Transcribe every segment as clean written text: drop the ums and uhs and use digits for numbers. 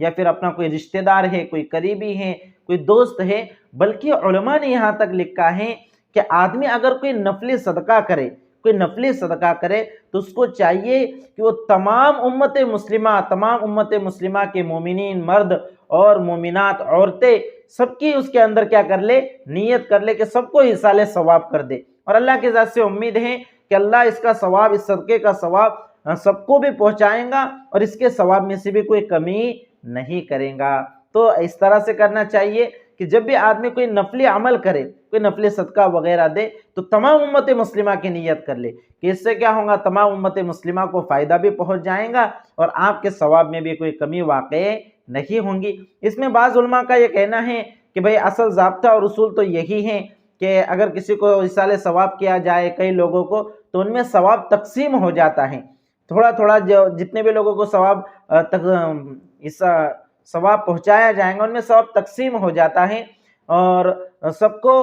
یا پھر اپنا کوئی رشتہ دار ہے، کوئی قریبی ہے، کوئی دوست ہے، بلکہ علماء نے یہاں تک لکھا ہے کہ آدمی اگر کوئی نفلی صدقہ کرے، کوئی نفلی صدقہ کرے تو اس کو چاہیے کہ وہ تمام امت مسلمہ کے مومنین مرد اور مومنات عورتیں سب کی اس کے اندر کیا کر لے، نیت کر لے کہ سب کو ایصال ثواب کر دے، اور اللہ کی ذات سے امید ہے کہ اللہ اس کا ثواب، اس صدقے کا ثواب سب کو بھی پہنچائیں گا اور اس کے ثواب میں سے بھی کوئی کمی نہیں کریں گا۔ تو اس طرح سے کرنا چاہیے کہ جب بھی آدمی کوئی نفلی عمل کرے، کوئی نفلی صدقہ وغیرہ دے تو تمام امت مسلمہ کی نیت کر لے کہ اس سے کیا ہوگا، تمام امت مسلمہ کو فائدہ بھی پہنچ جائیں گا اور آپ کے ثواب میں بھی کوئی کمی واقع نہیں ہوں گی۔ اس میں بعض علماء کا یہ کہنا ہے کہ بھئی اصل ضابطہ اور اصول تو یہی ہیں کہ اگر کسی کو ایصال ثواب کیا جائے کئی لوگوں کو تو ان میں ثواب تقسیم ہو جاتا ہے، تھوڑا تھوڑا جتنے بھی لوگوں کو ثواب پہنچایا جائے گا ان میں ثواب تقسیم ہو جاتا ہے اور سب کو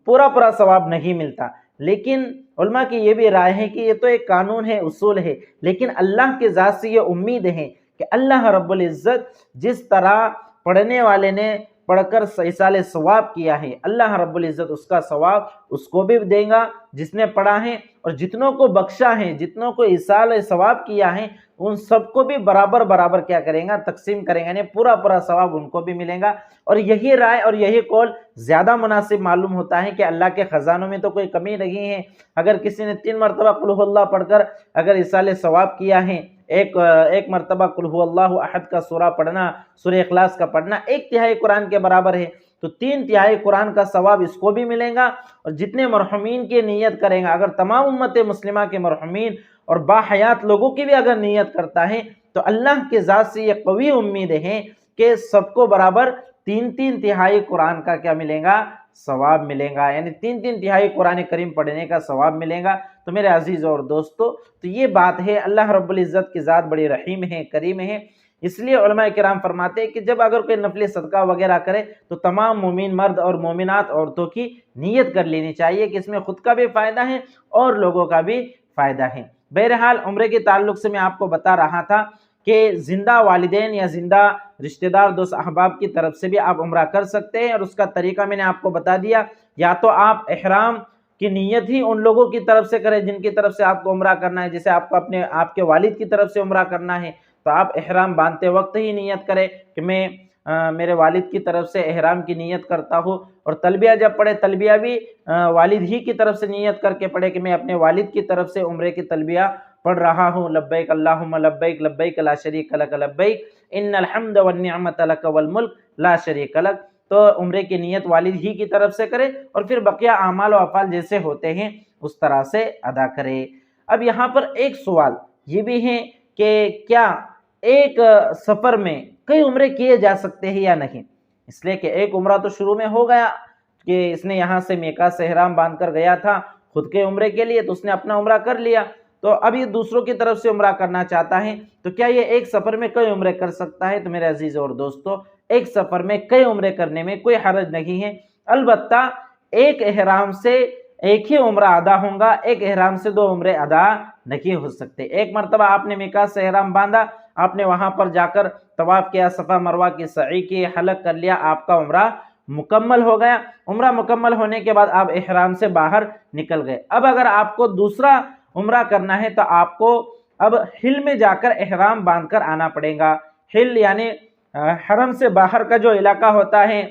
پورا ثواب نہیں ملتا۔ لیکن علماء کی یہ بھی رائے ہے کہ یہ تو ایک قانون ہے، اصول ہے، لیکن اللہ کی ذات سے یہ امید ہے کہ اللہ رب العزت جس طرح پڑھنے والے نے پڑھ کر ایصال ثواب کیا ہے، اللہ رب العزت اس کا ثواب اس کو بھی دے گا جس نے پڑھا ہے، اور جتنوں کو بخشا ہے، جتنوں کو ایصال ثواب کیا ہے ان سب کو بھی برابر کیا کریں گا، تقسیم کریں گا، یعنی پورا ثواب ان کو بھی ملے گا۔ اور یہی رائے اور یہی قول زیادہ مناسب معلوم ہوتا ہے کہ اللہ کے خزانوں میں تو کوئی کمی نہیں ہے۔ اگر کسی نے 3 مرتبہ قل ھو اللہ پڑھ کر اگر ایصال ثواب کیا ہے، ایک مرتبہ قل ھو اللہ احد کا سورہ پڑھنا، سورہ اخلاص کا پڑھنا 1/3 قرآن کے برابر ہے، تو 3/3 قرآن کا ثواب اس کو بھی ملے گا۔ اور جتنے مرحومین کی نیت کریں گا، اگر تمام امت مسلمہ کے مرحومین اور باحیات لوگوں کی بھی اگر نیت کرتا ہے تو اللہ کی ذات سے یہ قوی امید ہے کہ سب کو برابر 3/3 قرآن کا کیا ملے گا، ثواب ملے گا، یعنی 3/3 قرآن کریم پڑھنے کا ثواب ملے گا۔ تو میرے عزیز اور دوستو، تو یہ بات ہے، اللہ رب العزت کی ذات بڑی رحیم ہے، کریم ہے، اس لیے علماء کرام فرماتے ہیں کہ جب اگر کوئی نفلی صدقہ وغیرہ کرے تو تمام مومن مرد اور مومنات عورتوں کی نیت کر لینی چاہیے کہ اس میں خود کا بھی فائدہ ہے اور لوگوں کا بھی فائدہ ہے۔ بہرحال عمرے کے تعلق سے میں آپ کو بتا رہا تھا کہ زندہ والدین یا زندہ رشتہ دار دوست احباب کی طرف سے بھی آپ عمرہ کر سکتے ہیں، اور اس کا طریقہ میں نے آپ کو بتا دیا۔ یا تو آپ احرام کی نیت ہی ان لوگوں کی طرف سے کریں جن کی طرف سے آپ کو عمرہ کرنا ہے، جیسے آپ کو آپ کے والد کی طرف سے عمرہ کرنا ہے تو آپ احرام باندھتے وقت ہی نیت کریں کہ میں میرے والد کی طرف سے احرام کی نیت کرتا ہوں، اور تلبیہ جب پڑھے تلبیہ بھی والد ہی کی طرف سے نیت کر کے پڑھے کہ میں اپنے والد کی طرف سے عمرے کی تلبیہ پڑھ رہا ہوں، لبیک اللہم لبیک لبیک لا شریک لک لبیک ان الحمد والنعمت لک والملک لا شریک لک۔ تو عمرے کی نیت والد ہی کی طرف سے کرے اور پھر بقیہ اعمال و افعال جیسے ہوتے ہیں اس طرح سے ادا کرے۔ اب یہاں پر ایک سوال یہ بھی ہے کہ کیا ایک سفر میں کئی عمرے کیے جا سکتے ہیں یا نہیں؟ اس لیے کہ ایک عمرہ تو شروع میں ہو گیا کہ اس نے یہاں سے میقات سے احرام باندھ کر گیا تھا خود کے عمرے کے لیے، تو اس نے اپنا عمرہ کر لیا، تو اب یہ دوسروں کی طرف سے عمرہ کرنا چاہتا ہے، تو کیا یہ ایک سفر میں کئی عمرے کر سکتا ہے؟ تو میرے عزیز اور دوستو، ایک سفر میں کئی عمرے کرنے میں کوئی حرج نہیں ہے، البتہ ایک احرام سے ایک ہی عمرہ ادا ہوگا، ایک احرام سے 2 عمرے ادا نہیں ہو سکتے۔ ایک مرتبہ آپ نے میقات سے احرام باندھا، آپ نے وہاں پر جا کر طواف کیا، صفا مروہ کی سعی کی، حلق کر لیا، آپ کا عمرہ مکمل ہو گیا۔ عمرہ مکمل ہونے کے بعد آپ احرام سے باہر نکل گئے۔ اب اگر آپ کو دوسرا عمرہ کرنا ہے تو آپ کو اب حل میں جا کر احرام باندھ کر آنا پڑے گا۔ حل یعنی حرم سے باہر کا جو علاقہ ہوتا ہے،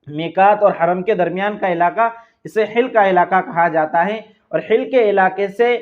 میقات اور حرم کے درمیان کا علاقہ، اسے حل کا علاقہ کہا جاتا ہے، اور حل کے علاقے سے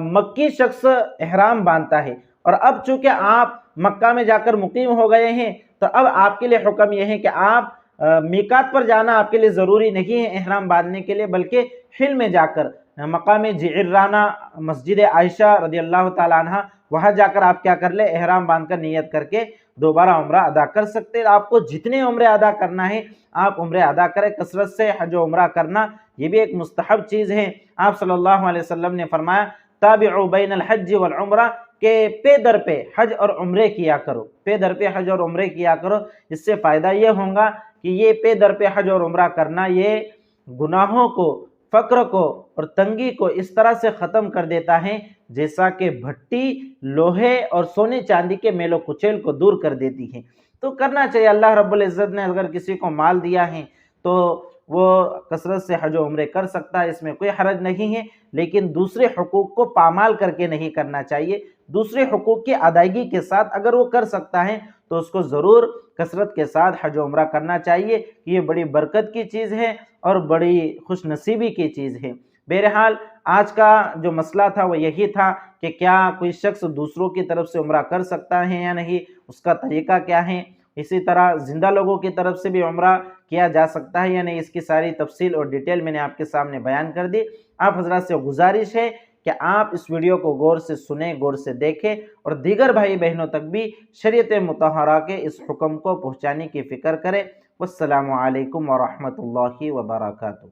مکی شخص احرام باندھتا ہے، اور اب چونکہ آپ مکہ میں جا کر مقیم ہو گئے ہیں تو اب آپ کے لیے حکم یہ ہے کہ آپ میقات پر جانا آپ کے لیے ضروری نہیں ہے احرام باندھنے کے لیے، بلکہ حل میں جا کر مقام جعرانہ، مسجد عائشہ رضی اللہ تعالیٰ عنہ، وہاں جا کر آپ کیا کر لیں، احرام باندھ کر نیت کر کے دوبارہ عمرہ ادا کر سکتے ہیں۔ آپ کو جتنے عمرے ادا کرنا ہے آپ عمرے ادا کریں، کثرت سے حج و عمرہ کرنا یہ بھی ایک مستحب چیز ہے۔ آپ صلی اللہ علیہ وسلم نے فرمایا تابعوا بین الحج والعمرہ، کہ پے در پہ حج اور عمرے کیا کرو، پے در پہ حج اور عمرے کیا کرو۔ اس سے فائدہ یہ ہوگا کہ یہ پے در پہ حج اور عمرہ کرنا یہ گناہوں کو فقر کو اور تنگی کو اس طرح سے ختم کر دیتا ہے جیسا کہ بھٹی لوہے اور سونے چاندی کے میل و کچیل کو دور کر دیتی ہے۔ تو کرنا چاہیے، اللہ رب العزت نے اگر کسی کو مال دیا ہے تو وہ کثرت سے حج و عمرے کر سکتا ہے، اس میں کوئی حرج نہیں ہے، لیکن دوسرے حقوق کو پامال کر کے نہیں کرنا چاہیے۔ دوسرے حقوق کی ادائیگی کے ساتھ اگر وہ کر سکتا ہے تو اس کو ضرور کثرت کے ساتھ حج و عمرہ کرنا چاہیے۔ یہ بڑی برکت کی چیز ہے اور بڑی خوش نصیبی کی چیز ہے۔ بہرحال آج کا جو مسئلہ تھا وہ یہی تھا کہ کیا کوئی شخص دوسروں کی طرف سے عمرہ کر سکتا ہے یا نہیں، اس کا طریقہ کیا ہے، اسی طرح زندہ لوگوں کی طرف سے بھی عمرہ کیا جا سکتا ہے یا نہیں، اس کی ساری تفصیل اور ڈیٹیل میں نے آپ کے سامنے بیان کر دی۔ آپ حضرات سے گزارش ہے کہ آپ اس ویڈیو کو غور سے سنیں، غور سے دیکھیں اور دیگر بھائی بہنوں تک بھی شریعت مطہرہ کے اس حکم کو پہنچانے کی فکر کریں۔ والسلام علیکم ورحمۃ اللہ وبرکاتہ۔